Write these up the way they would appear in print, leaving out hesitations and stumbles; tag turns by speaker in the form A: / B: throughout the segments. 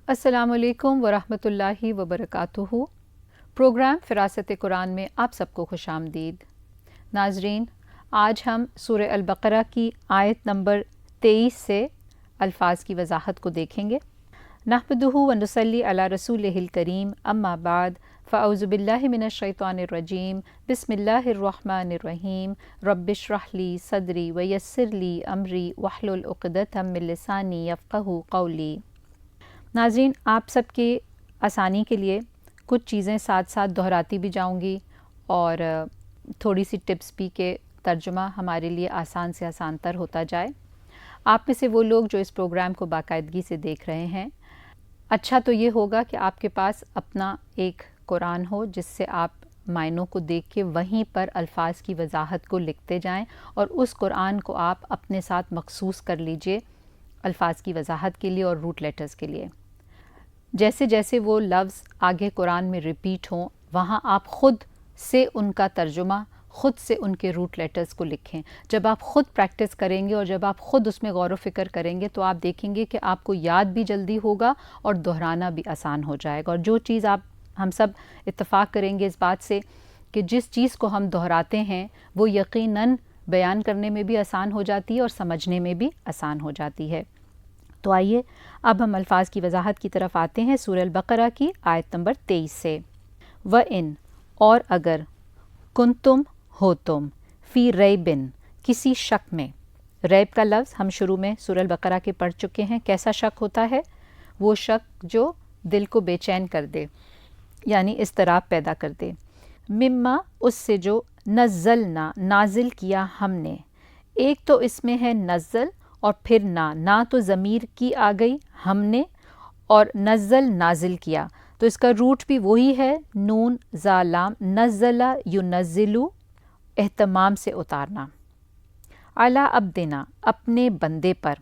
A: अस्सलाम वालेकुम वरहमतुल्लाहि वबरकातुहू। प्रोग्राम फ़िरासत कुरान में आप सबको खुशामदीद। नाज़रीन, आज हम सूरह अल-बक़रा की आयत नंबर 23 से अल्फाज की वजाहत को देखेंगे। नहमदुहु व नुसल्ली अला रसूलिहिल करीम, अम्मा बाद, फ़अऊज़ु बिल्लाहि मिनश शैतानिर रजीम, बिस्मिल्लाहिर रहमानिर रहीम, रब्बिश्रह ली सदरी व यस्सिर ली अमरी वहलुल उक़दतम मिन लिसानी यफ़क़हू क़ौली। नाज़रीन, आप सबके आसानी के लिए कुछ चीज़ें साथ साथ दोहराती भी जाऊंगी और थोड़ी सी टिप्स भी के तर्जुमा हमारे लिए आसान से आसान तर होता जाए। आप में से वो लोग जो इस प्रोग्राम को बाकायदगी से देख रहे हैं, अच्छा तो ये होगा कि आपके पास अपना एक कुरान हो जिससे आप मायनों को देख के वहीं पर अल्फाज की वजाहत को लिखते जाएं और उस कुरान को आप अपने साथ मखसूस कर लीजिए अल्फाज की वजाहत के लिए और रूट लेटर्स के लिए। जैसे जैसे वो लफ्ज़ आगे कुरान में रिपीट हों, वहाँ आप ख़ुद से उनका तर्जुमा, ख़ुद से उनके रूट लेटर्स को लिखें। जब आप ख़ुद प्रैक्टिस करेंगे और जब आप ख़ुद उसमें गौर व फ़िक्र करेंगे तो आप देखेंगे कि आपको याद भी जल्दी होगा और दोहराना भी आसान हो जाएगा। और जो चीज़ हम सब इत्तफ़ाक़ करेंगे इस बात से कि जिस चीज़ को हम दोहराते हैं वो यकीनन बयान करने में भी आसान हो जाती है और समझने में भी आसान हो जाती है। तो आइए अब हम अल्फाज की वजाहत की तरफ आते हैं। सूरह अल-बक़रा की आयत नंबर 23 से। व इन, और अगर, कुंतुम, हो तुम, फ़ी रैबिन, किसी शक में। रैब का लफ्ज़ हम शुरू में सूरह अल-बक़रा के पढ़ चुके हैं। कैसा शक होता है? वो शक जो दिल को बेचैन कर दे, यानी इस्तराब पैदा कर दे। मिम्मा, उससे जो, नज़्ज़लना, नाजिल किया हमने। एक तो इसमें है नज़्ज़ल और फिर ना तो ज़मीर की आ गई हमने, और नज़्ज़ल नाजिल किया तो इसका रूट भी वही है, नून ज़ालाम, नज़्ज़ला युनज़्ज़िलु, एहतमाम से उतारना। अला अब्दिना, अपने बंदे पर।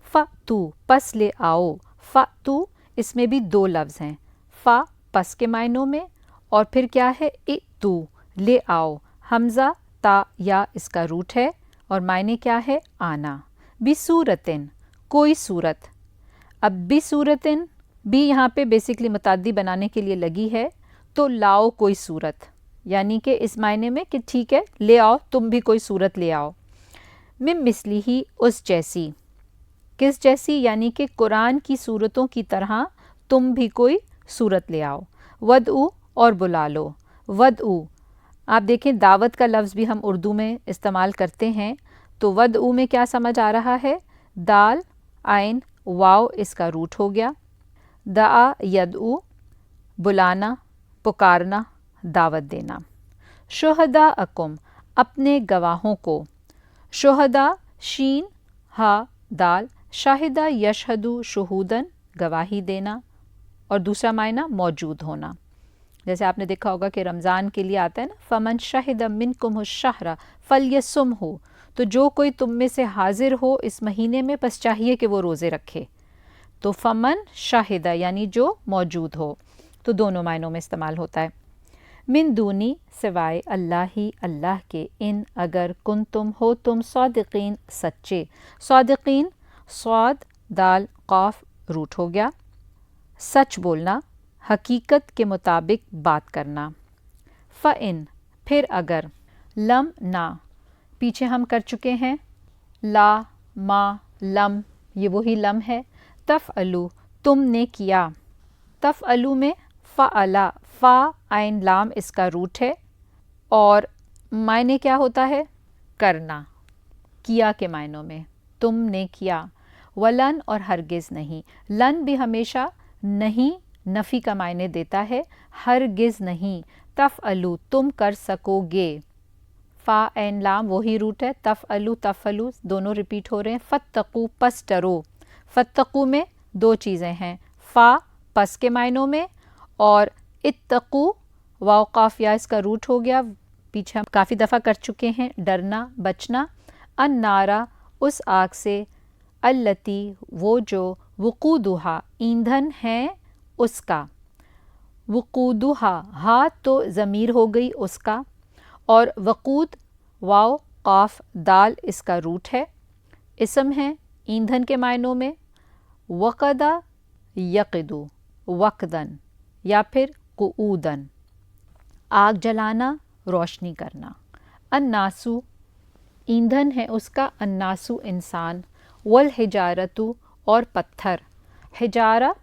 A: फ़अतू, पस ले आओ। फ़अतू, इसमें भी दो लफ्ज़ हैं, फ़ा पस के मायनों में और फिर क्या है, इतू, ले आओ। हमज़ा ता या इसका रूट है और मायने क्या है, आना। बिसूरतिन, कोई सूरत। अब बिसूरतिन भी यहाँ पे बेसिकली मुताद्दी बनाने के लिए लगी है, तो लाओ कोई सूरत, यानी कि इस मायने में कि ठीक है ले आओ, तुम भी कोई सूरत ले आओ। मिम मिसली ही, उस जैसी। किस जैसी? यानी कि कुरान की सूरतों की तरह तुम भी कोई सूरत ले आओ। वदऊ, और बुला लो। वदऊ, आप देखें दावत का लफ्ज़ भी हम उर्दू में इस्तेमाल करते हैं, तो वदऊ में क्या समझ आ रहा है? दाल आइन वाव इसका रूट हो गया। दआ यदऊ, बुलाना, पुकारना, दावत देना। शुहदा अकुम, अपने गवाहों को। शुहदा शीन हा दाल, शाहिदा यशहदु शुहूदन, गवाही देना, और दूसरा मायना मौजूद होना। जैसे आपने देखा होगा कि रमज़ान के लिए आता है ना, फ़मन शाहिदा मिनकुम शहरा फल्यसुम हो, तो जो कोई तुम में से हाजिर हो इस महीने में, बस चाहिए कि वो रोज़े रखे। तो फ़मन शाहिदा यानी जो मौजूद हो, तो दोनों मायनों में इस्तेमाल होता है। मिन दूनी, सिवाय अल्लाह ही, अल्लाह के। इन, अगर, कुन तुम, हो तुम, सादिकीन, सच्चे। सादिकीन, स्वाद दाल क़ाफ रूट हो गया। सच बोलना, हकीकत के मुताबिक बात करना। फ़इन, फिर अगर। लम, ना, पीछे हम कर चुके हैं। ला, मा, लम, ये वही लम है। तफ़अलु, तुमने किया। तफ़अलु में फ़अला, फ़ा आइन लाम इसका रूट है और मायने क्या होता है? करना, किया के मायनों में, तुमने किया। वलन, और हरगिज़ नहीं। लन भी हमेशा नहीं नफ़ी का मायने देता है, हरगिज़ नहीं। तफ़अलु, तुम कर सकोगे। फ़ा एन लाम वही रूट है। तफ़अलु तफ़अलु दोनों रिपीट हो रहे हैं। फ़त्तक़ू, पस डरो। फ़त्तक़ू में दो चीज़ें हैं, फ़ा पस के मायनों में और इत्तक़ू वाव क़ाफ या इसका रूट हो गया, पीछे हम काफ़ी दफ़ा कर चुके हैं, डरना, बचना। अन्नारा, उस आग से। अल्लती, वो जो। वक़ूदुहा, ईंधन है उसका। वक़ूदुहा, हा तो ज़मीर हो गई उसका, और वक़ूद वाव क़ाफ दाल इसका रूट है, इसम है ईंधन के मायनों में। वक़दा, यक़िदु वक़दन या फिर क़ुऊदन, आग जलाना, रोशनी करना। अन्नासु ईंधन है उसका, अन्नासु इंसान, वल हिजारतु और पत्थर, हिजारा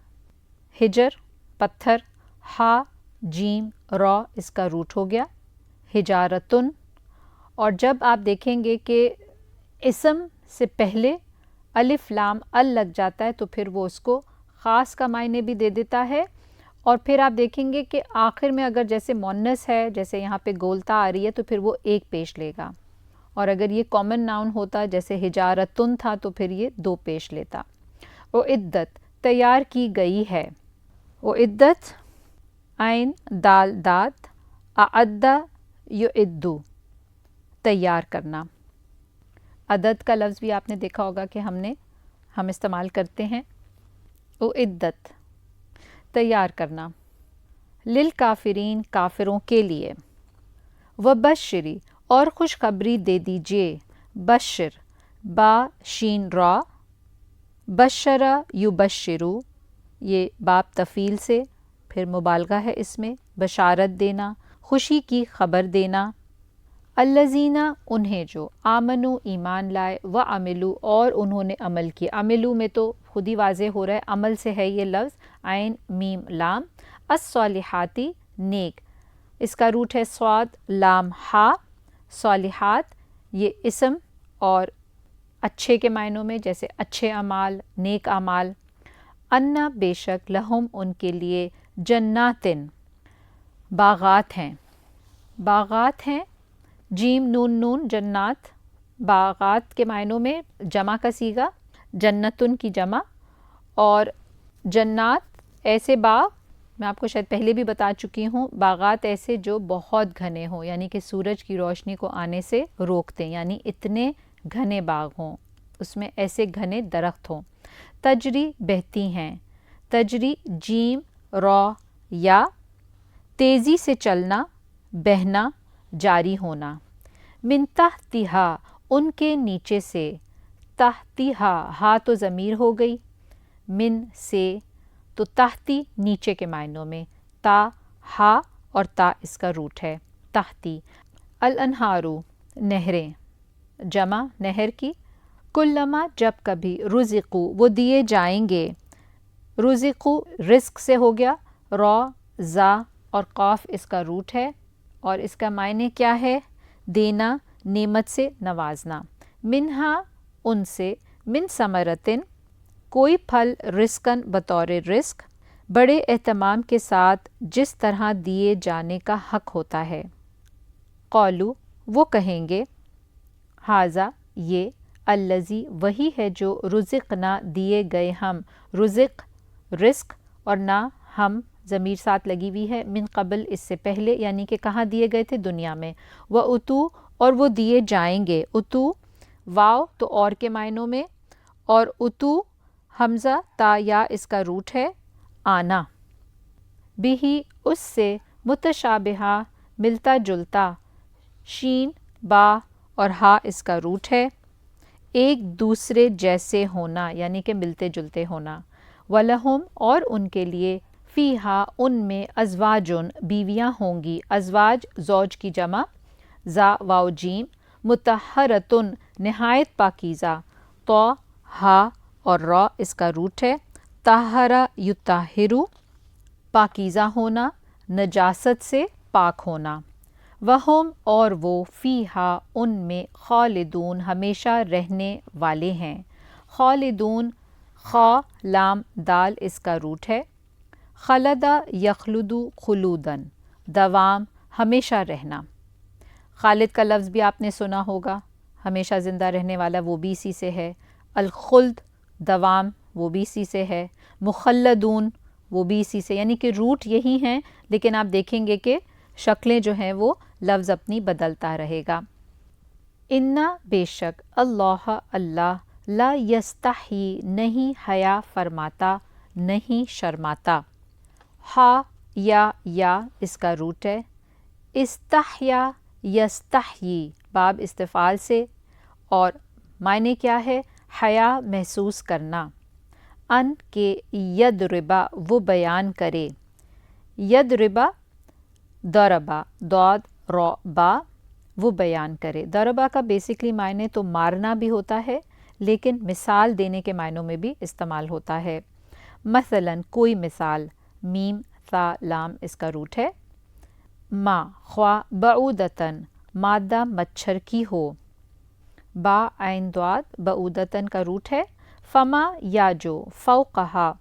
A: हिजर पत्थर, हा जीम रॉ इसका रूट हो गया, हिजारतुन। और जब आप देखेंगे कि इसम से पहले अलिफ लाम अल लग जाता है तो फिर वो उसको ख़ास का मायने भी दे देता है। और फिर आप देखेंगे कि आखिर में अगर जैसे मुन्नस है, जैसे यहाँ पे गोलता आ रही है, तो फिर वो एक पेश लेगा। और अगर ये कॉमन नाउन होता जैसे हिजारतुन था तो फिर ये दो पेश लेता। ओ इद्दत तैयार की गई है, ओ इद्दत आइन दाल दात, अद्दा युइद्दु तैयार करना। अदद का लफ्ज़ भी आपने देखा होगा कि हम इस्तेमाल करते हैं। ओ इद्दत तैयार करना, लिल काफिरीन काफिरों के लिए, व बशरी और खुशखबरी दे दीजिए, बशर बा शीन रा, बशरा युबशरू ये बाप तफ़ील से, फिर मुबालगा है इसमें, बशारत देना, खुशी की खबर देना। अल्लज़ीना उन्हें जो, आमनु ईमान लाए, व अमिलू और उन्होंने अमल किया। अमिलू में तो खुद ही वाज़े हो रहा है, अमल से है ये लफ्ज़, आइन मीम लाम। अस्सालिहाती नेक, इसका रूट है स्वाद लाम हा, सालिहात ये इसम और अच्छे के मायनों में, जैसे अच्छे अमाल, नेक अमाल। अन्ना बेशक, लहुम उनके लिए, जन्नातिन बागात हैं, बागात हैं, जीम नून नून जन्नात, बागात के मायनों में जमा का सीगा, जन्नतुन की जमा। और जन्नात ऐसे बाग, मैं आपको शायद पहले भी बता चुकी हूँ, बागात ऐसे जो बहुत घने हों, यानी कि सूरज की रोशनी को आने से रोकते हैं, यानी इतने घने बाग हों, उसमें ऐसे घने दरख्त हों। तजरी बहती हैं, तजरी जीम रॉ या, तेज़ी से चलना, बहना, जारी होना। मिन तहतिहा उनके नीचे से, तहतिहा हा तो ज़मीर हो गई, मिन से तो तहती नीचे के मायनों में, ता हा और ता इसका रूट है, तहती। अल अनहारू नहरें, जमा नहर की। कुल्लमा जब कभी, रुज़िक़ु वो दिए जाएंगे, रुज़िक़ु रिस्क से हो गया, रॉ ज़ा और क़ाफ इसका रूट है। और इसका मायने क्या है, देना, नेमत से नवाजना। मिन्हा उनसे, मिन समरतिन कोई फल, रिस्कन बतौर रिस्क, बड़े एहतमाम के साथ जिस तरह दिए जाने का हक होता है। क़ौलू वो कहेंगे, हाज़ा ये, अल्लज़ी वही है जो, रुज़िक़ना दिए गए हम, रुज़िक़ रिस्क और ना हम ज़मीर साथ लगी हुई है, मिन क़बल इससे पहले, यानी कि कहाँ दिए गए थे, दुनिया में। व उतू और वो दिए जाएंगे, उतू वाव तो और के मायनों में, और उतू हमज़ा ता या इसका रूट है, आना। बिही उससे, मुतशाबिहा मिलता जुलता, शीन बा और हा इसका रूट है, एक दूसरे जैसे होना, यानी कि मिलते जुलते होना। वलहुम और उनके लिए, फ़ीहा उनमें, अज़वाजुन बीवियाँ होंगी, अज़वाज ज़ौज की जमा, ज़ा वाव जीम, मुतहरतुन नहायत पाकीज़ा, तो हा और रॉ इसका रूट है, ताहरा युताहिरु पाकीज़ा होना, नजासत से पाक होना। वहुम और वो, फ़ीहा उनमें, खालिदून हमेशा रहने वाले हैं। खालिदून खा लाम दाल इसका रूट है। खलदा यखलुदु खुलूदन दवाम हमेशा रहना। खालिद का लफ्ज़ भी आपने सुना होगा, हमेशा ज़िंदा रहने वाला, वो भी इसी से है। अलखुल्द दवाम वो भी इसी से है। मुखल्लदून वो भी इसी से, यानी कि रूट यही हैं, लेकिन आप देखेंगे कि शक्लें जो हैं वो लफ्ज़ अपनी बदलता रहेगा। इन्ना बेशक, अल्लाह अल्लाह, ला यस्ताही नहीं हया फरमाता, नहीं शर्माता। हा या इसका रूट है। इस्तहया यस्तही बाब इस्तिफ़ाल से, और मायने क्या है, हया महसूस करना। ان کے یدربا وہ بیان کرے، یدربا ضربا ضاد را با وہ بیان کرے۔ ضربا کا بیسکلی معنی تو مارنا بھی ہوتا ہے لیکن مثال دینے کے معنوں میں بھی استعمال ہوتا ہے۔ مثلاً کوئی مثال، میم ثا لام اس کا روٹ ہے۔ ما خواہ بعودتاً مادہ مچھر کی ہو، با عین ضاد بعودتاً کا روٹ ہے۔ فما یا جو، فوقہا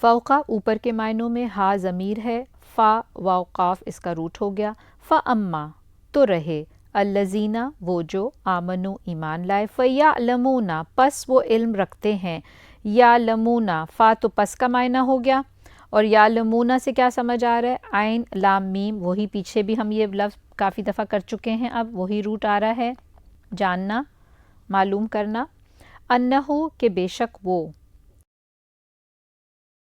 A: فوقہ اوپر کے معنوں میں، ہا ضمیر ہے، فا واو قاف اس کا روٹ ہو گیا۔ فاما تو رہے، الذین وہ جو، آمنو ایمان لائے، فیعلمون پس وہ علم رکھتے ہیں، یعلمون فا تو پس کا معنی ہو گیا، اور یعلمون سے کیا سمجھ آ رہا ہے، عین لام میم، وہی پیچھے بھی ہم یہ لفظ کافی دفعہ کر چکے ہیں، اب وہی روٹ آ رہا ہے، جاننا، معلوم کرنا۔ انہو کہ بے شک وہ،